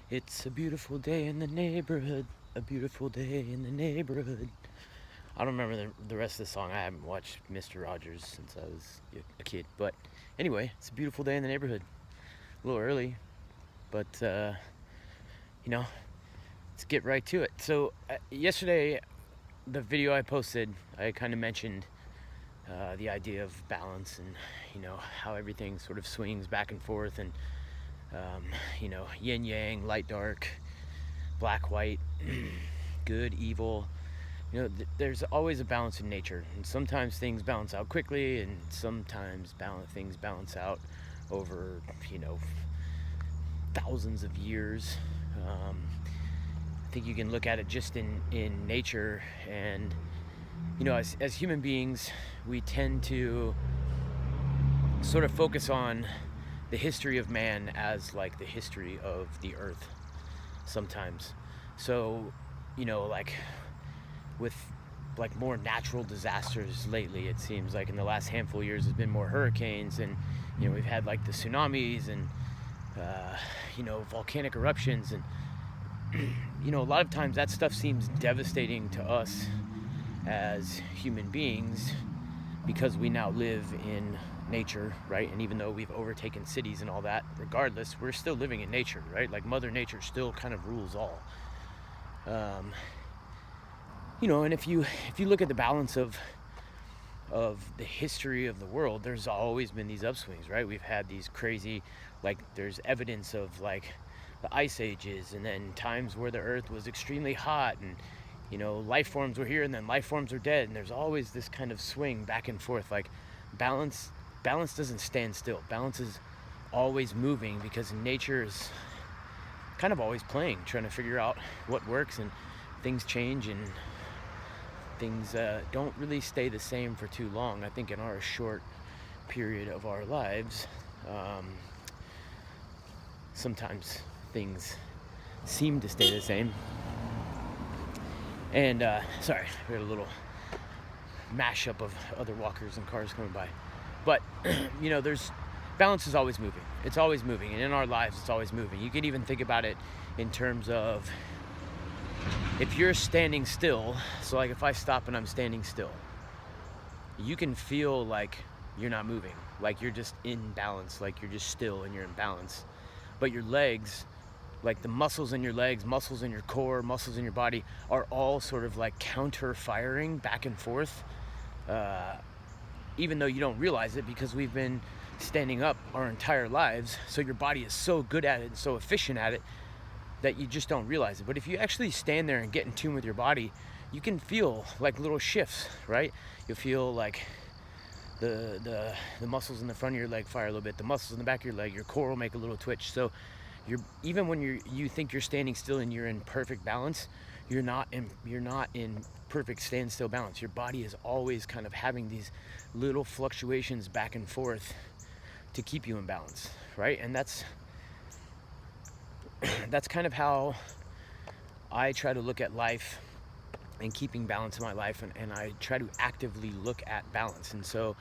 It's a beautiful day in the neighborhood. A beautiful day in the neighborhood. I don't remember the rest of the song. I haven't watched Mr. Rogers since I was a kid. But anyway, it's a beautiful day in the neighborhood. A little early, but let's get right to it. So, yesterday, the video I posted, I kind of mentioned the idea of balance and, how everything sort of swings back and forth and, yin yang, light dark, black white, good evil. There's always a balance in nature, and sometimes things balance out quickly, and sometimes things balance out over thousands of years. I think you can look at it just in nature, and as human beings, we tend to sort of focus on the history of man as like the history of the earth sometimes. So, like with like more natural disasters lately, it seems like in the last handful of years there's been more hurricanes, and we've had like the tsunamis and volcanic eruptions, and a lot of times that stuff seems devastating to us as human beings because we now live in nature, right? And even though we've overtaken cities and all that, regardless, we're still living in nature, right? Like Mother Nature still kind of rules all. And if you look at the balance of the history of the world, there's always been these upswings, right? We've had these crazy, like there's evidence of like the ice ages, and then times where the earth was extremely hot, and life forms were here and then life forms are dead, and there's always this kind of swing back and forth. Like balance doesn't stand still. Balance is always moving because nature is kind of always playing, trying to figure out what works, and things change, and things don't really stay the same for too long. I think in our short period of our lives, sometimes things seem to stay the same. And sorry, we had a little mashup of other walkers and cars coming by. But there's balance is always moving. It's always moving, and in our lives it's always moving. You can even think about it in terms of if you're standing still. So like if I stop and I'm standing still, you can feel like you're not moving, like you're just in balance, like you're just still and you're in balance. But your legs, like the muscles in your legs, muscles in your core, muscles in your body are all sort of like counter firing back and forth, even though you don't realize it because we've been standing up our entire lives. So your body is so good at it and so efficient at it that you just don't realize it. But if you actually stand there and get in tune with your body, you can feel like little shifts, right? You'll feel like the muscles in the front of your leg fire a little bit, the muscles in the back of your leg, your core will make a little twitch. So even when you think you're standing still and you're in perfect balance, you're not in perfect standstill balance. Your body is always kind of having these little fluctuations back and forth to keep you in balance, right? And that's kind of how I try to look at life and keeping balance in my life, and I try to actively look at balance. And so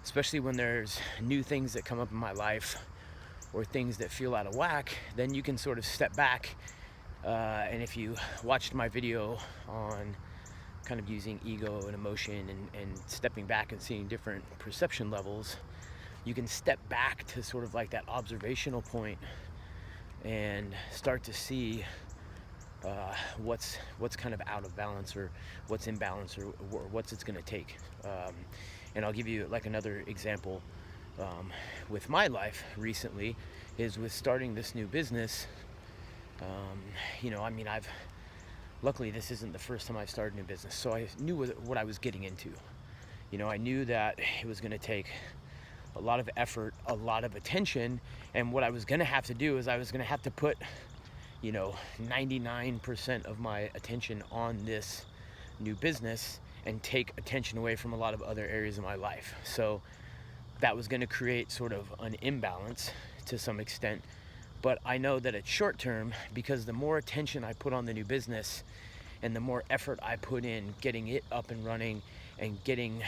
especially when there's new things that come up in my life or things that feel out of whack, then you can sort of step back, and if you watched my video on kind of using ego and emotion and stepping back and seeing different perception levels, you can step back to sort of like that observational point and start to see what's kind of out of balance, or what's in balance, or what's it's going to take. And I'll give you like another example with my life recently is with starting this new business. I've luckily this isn't the first time I've started a new business, so I knew what I was getting into. I knew that it was going to take a lot of effort, a lot of attention, and what I was going to have to do is I was going to have to put 99% of my attention on this new business and take attention away from a lot of other areas of my life. So that was going to create sort of an imbalance to some extent. But I know that it's short term, because the more attention I put on the new business and the more effort I put in getting it up and running and getting,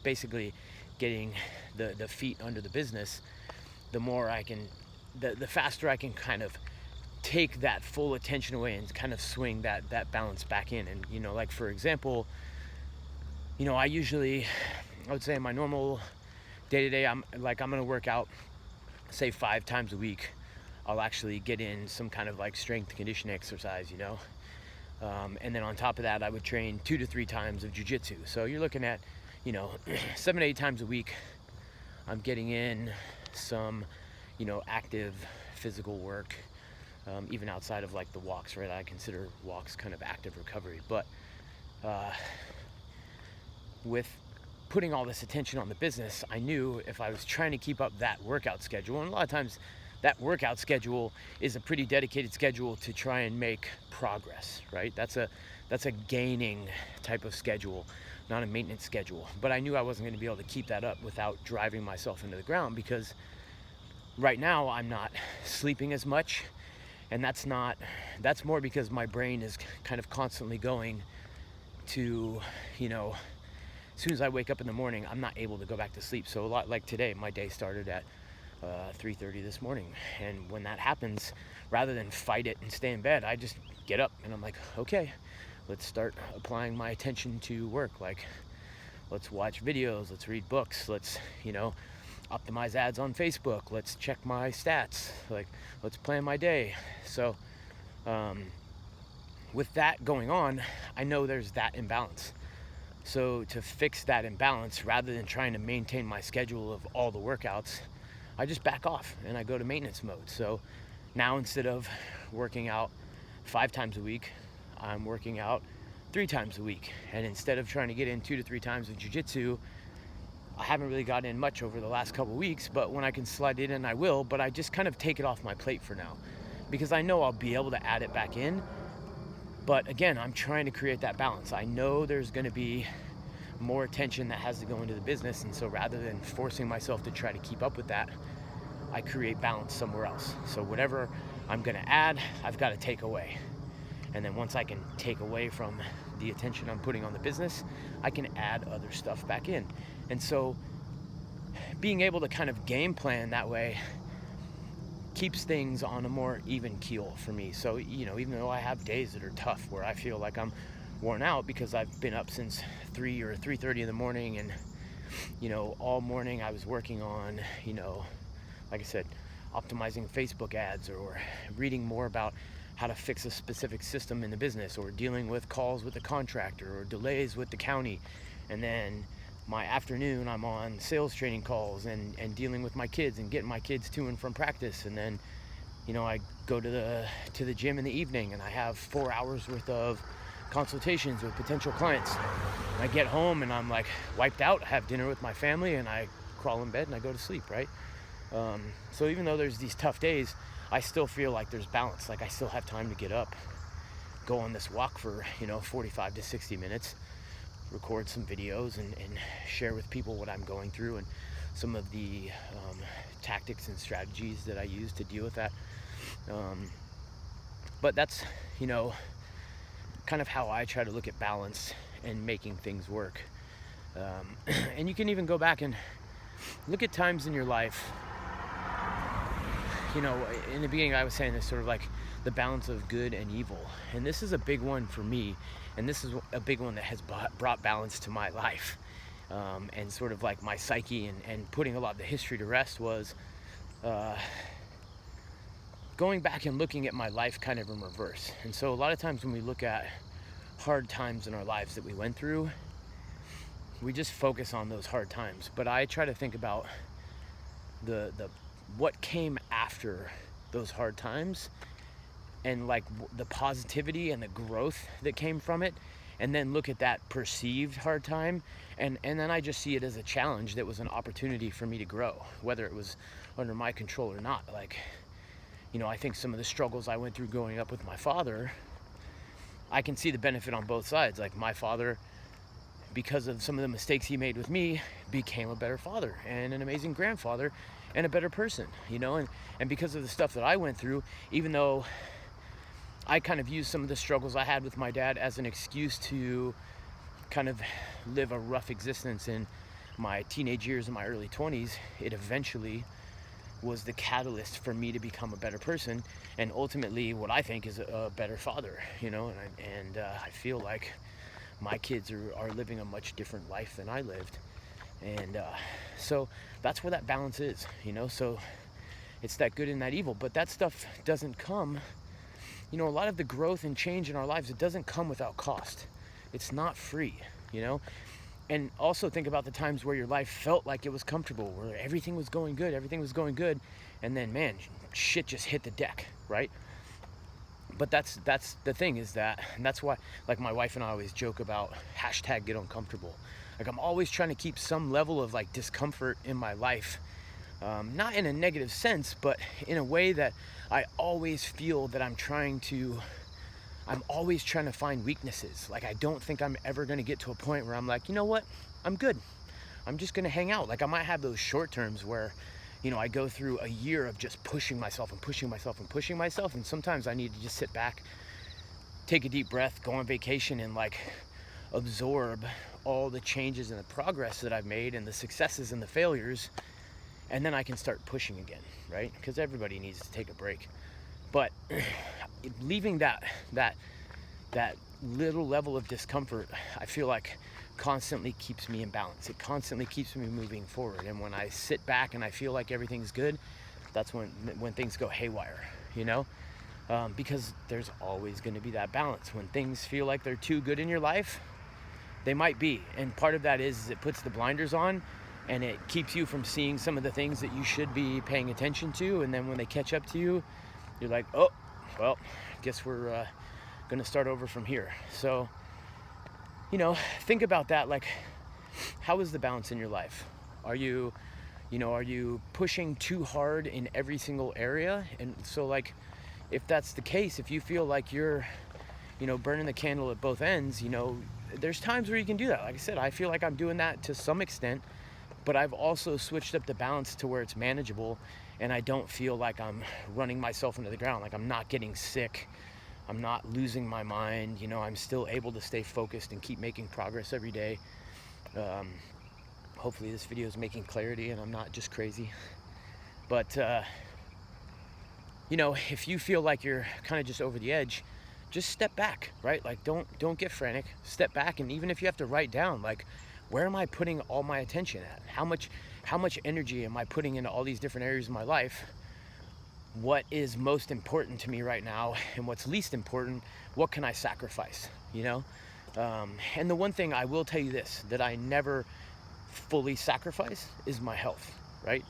basically getting the feet under the business, the more I can, the faster I can kind of take that full attention away and kind of swing that balance back in. And like for example, I would say in my normal day-to-day, I'm gonna work out, say 5 times a week. I'll actually get in some kind of like strength conditioning exercise, and then on top of that, I would train 2 to 3 times of jiu-jitsu. So you're looking at 7 to 8 times a week I'm getting in some active physical work, even outside of like the walks, right? I consider walks kind of active recovery. But with putting all this attention on the business, I knew if I was trying to keep up that workout schedule, and a lot of times that workout schedule is a pretty dedicated schedule to try and make progress, right? That's a gaining type of schedule, not a maintenance schedule. But I knew I wasn't going to be able to keep that up without driving myself into the ground, because right now I'm not sleeping as much, and that's more because my brain is kind of constantly going to, as soon as I wake up in the morning, I'm not able to go back to sleep. So a lot like today, my day started at 3:30 this morning, and when that happens, rather than fight it and stay in bed, I just get up and I'm like, okay, let's start applying my attention to work. Like, let's watch videos, let's read books, let's optimize ads on Facebook, let's check my stats, like let's plan my day. So with that going on, I know there's that imbalance. So to fix that imbalance, rather than trying to maintain my schedule of all the workouts, I just back off and I go to maintenance mode. So now instead of working out 5 times a week, I'm working out 3 times a week. And instead of trying to get in 2 to 3 times of jiu-jitsu, I haven't really gotten in much over the last couple weeks, but when I can slide it in, I will. But I just kind of take it off my plate for now, because I know I'll be able to add it back in. But again, I'm trying to create that balance. I know there's going to be more attention that has to go into the business, and so rather than forcing myself to try to keep up with that, I create balance somewhere else. So whatever I'm going to add, I've got to take away. And then once I can take away from the attention I'm putting on the business, I can add other stuff back in. And so being able to kind of game plan that way keeps things on a more even keel for me. So, even though I have days that are tough where I feel like I'm worn out because I've been up since 3 or 3:30 in the morning, and all morning I was working on, like I said, optimizing Facebook ads, or reading more about how to fix a specific system in the business, or dealing with calls with the contractor or delays with the county. And then my afternoon, I'm on sales training calls and dealing with my kids and getting my kids to and from practice. And then, I go to the gym in the evening, and I have 4 hours worth of consultations with potential clients. And I get home and I'm like wiped out, have dinner with my family, and I crawl in bed and I go to sleep, right? So even though there's these tough days, I still feel like there's balance. Like I still have time to get up, go on this walk for 45 to 60 minutes, record some videos, and share with people what I'm going through and some of the tactics and strategies that I use to deal with that. But that's kind of how I try to look at balance and making things work. And you can even go back and look at times in your life. In the beginning I was saying this sort of like the balance of good and evil, and this is a big one for me, and this is a big one that has brought balance to my life, and sort of like my psyche, and putting a lot of the history to rest was going back and looking at my life kind of in reverse. And so a lot of times when we look at hard times in our lives that we went through, we just focus on those hard times. But I try to think about the what came after those hard times, and like the positivity and the growth that came from it, and then look at that perceived hard time, and then I just see it as a challenge that was an opportunity for me to grow, whether it was under my control or not. Like, I think some of the struggles I went through growing up with my father, I can see the benefit on both sides. Like my father, because of some of the mistakes he made with me, became a better father and an amazing grandfather and a better person, and because of the stuff that I went through, even though I kind of used some of the struggles I had with my dad as an excuse to kind of live a rough existence in my teenage years and my early 20s, it eventually was the catalyst for me to become a better person, and ultimately what I think is a better father, and I feel like my kids are living a much different life than I lived. And so that's where that balance is, so it's that good and that evil. But that stuff doesn't come, a lot of the growth and change in our lives, it doesn't come without cost. It's not free, and also think about the times where your life felt like it was comfortable, where everything was going good, and then, man, shit just hit the deck, right? But that's the thing, is that, and that's why, like, my wife and I always joke about hashtag get uncomfortable. Like, I'm always trying to keep some level of like discomfort in my life, not in a negative sense, but in a way that I always feel that I'm always trying to find weaknesses. Like, I don't think I'm ever going to get to a point where I'm like, you know what, I'm good, I'm just going to hang out. Like, I might have those short terms where, I go through a year of just pushing myself, and sometimes I need to just sit back, take a deep breath, go on vacation, and like absorb all the changes and the progress that I've made, and the successes and the failures, and then I can start pushing again, right? Because everybody needs to take a break. But leaving that little level of discomfort, I feel like constantly keeps me in balance. It constantly keeps me moving forward. And when I sit back and I feel like everything's good, that's when things go haywire, because there's always going to be that balance. When things feel like they're too good in your life, they might be. And part of that is it puts the blinders on, and it keeps you from seeing some of the things that you should be paying attention to. And then when they catch up to you, you're like, oh, well, guess we're going to start over from here. So, think about that. Like, how is the balance in your life? Are you pushing too hard in every single area? And so, like, if that's the case, if you feel like you're, burning the candle at both ends, there's times where you can do that. Like I said, I feel like I'm doing that to some extent, but I've also switched up the balance to where it's manageable, and I don't feel like I'm running myself into the ground. Like, I'm not getting sick, I'm not losing my mind, I'm still able to stay focused and keep making progress every day. Hopefully this video is making clarity and I'm not just crazy. But if you feel like you're kind of just over the edge, just step back, right? Like, don't get frantic. Step back, and even if you have to write down, like, where am I putting all my attention at? How much energy am I putting into all these different areas of my life? What is most important to me right now, and what's least important? What can I sacrifice? And the one thing I will tell you this, that I never fully sacrifice, is my health, right?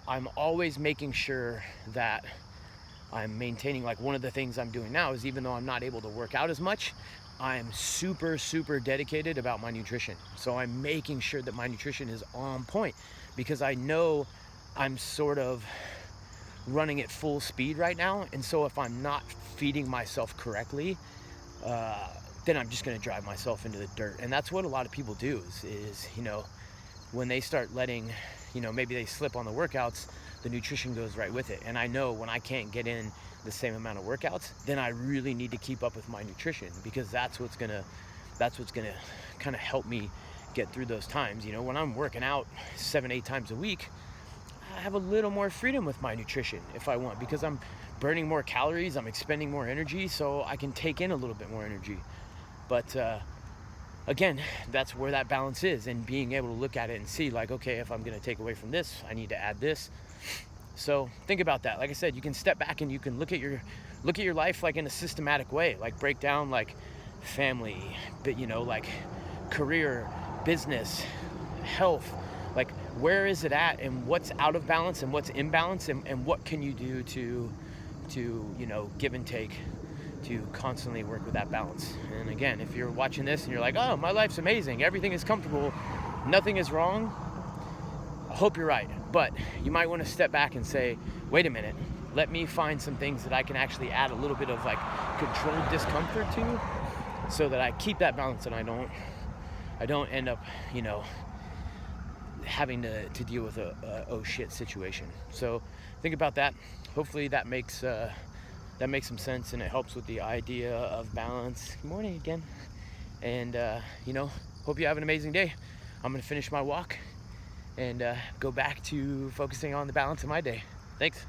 I'm always making sure that I'm maintaining. Like, one of the things I'm doing now is, even though I'm not able to work out as much, I'm super, super dedicated about my nutrition. So I'm making sure that my nutrition is on point, because I know I'm sort of running at full speed right now. And so if I'm not feeding myself correctly, then I'm just going to drive myself into the dirt. And that's what a lot of people do is when they start letting, maybe they slip on the workouts, the nutrition goes right with it. And I know when I can't get in the same amount of workouts, then I really need to keep up with my nutrition, because that's what's gonna kind of help me get through those times. When I'm working out 7-8 times a week, I have a little more freedom with my nutrition if I want, because I'm burning more calories, I'm expending more energy, so I can take in a little bit more energy. But again, that's where that balance is, and being able to look at it and see, like, okay, if I'm going to take away from this, I need to add this. So think about that. Like I said, you can step back and you can look at your life like in a systematic way, like break down like family, but like career, business, health, like where is it at, and what's out of balance and what's in balance, and what can you do to give and take to constantly work with that balance. And again, if you're watching this and you're like, oh, my life's amazing, everything is comfortable, nothing is wrong, I hope you're right. But you might want to step back and say, wait a minute, let me find some things that I can actually add a little bit of like controlled discomfort to, so that I keep that balance and I don't end up having to deal with a oh shit situation. So think about that. Hopefully that makes some sense, and it helps with the idea of balance. Good morning again. And hope you have an amazing day. I'm gonna finish my walk, and go back to focusing on the balance of my day. Thanks.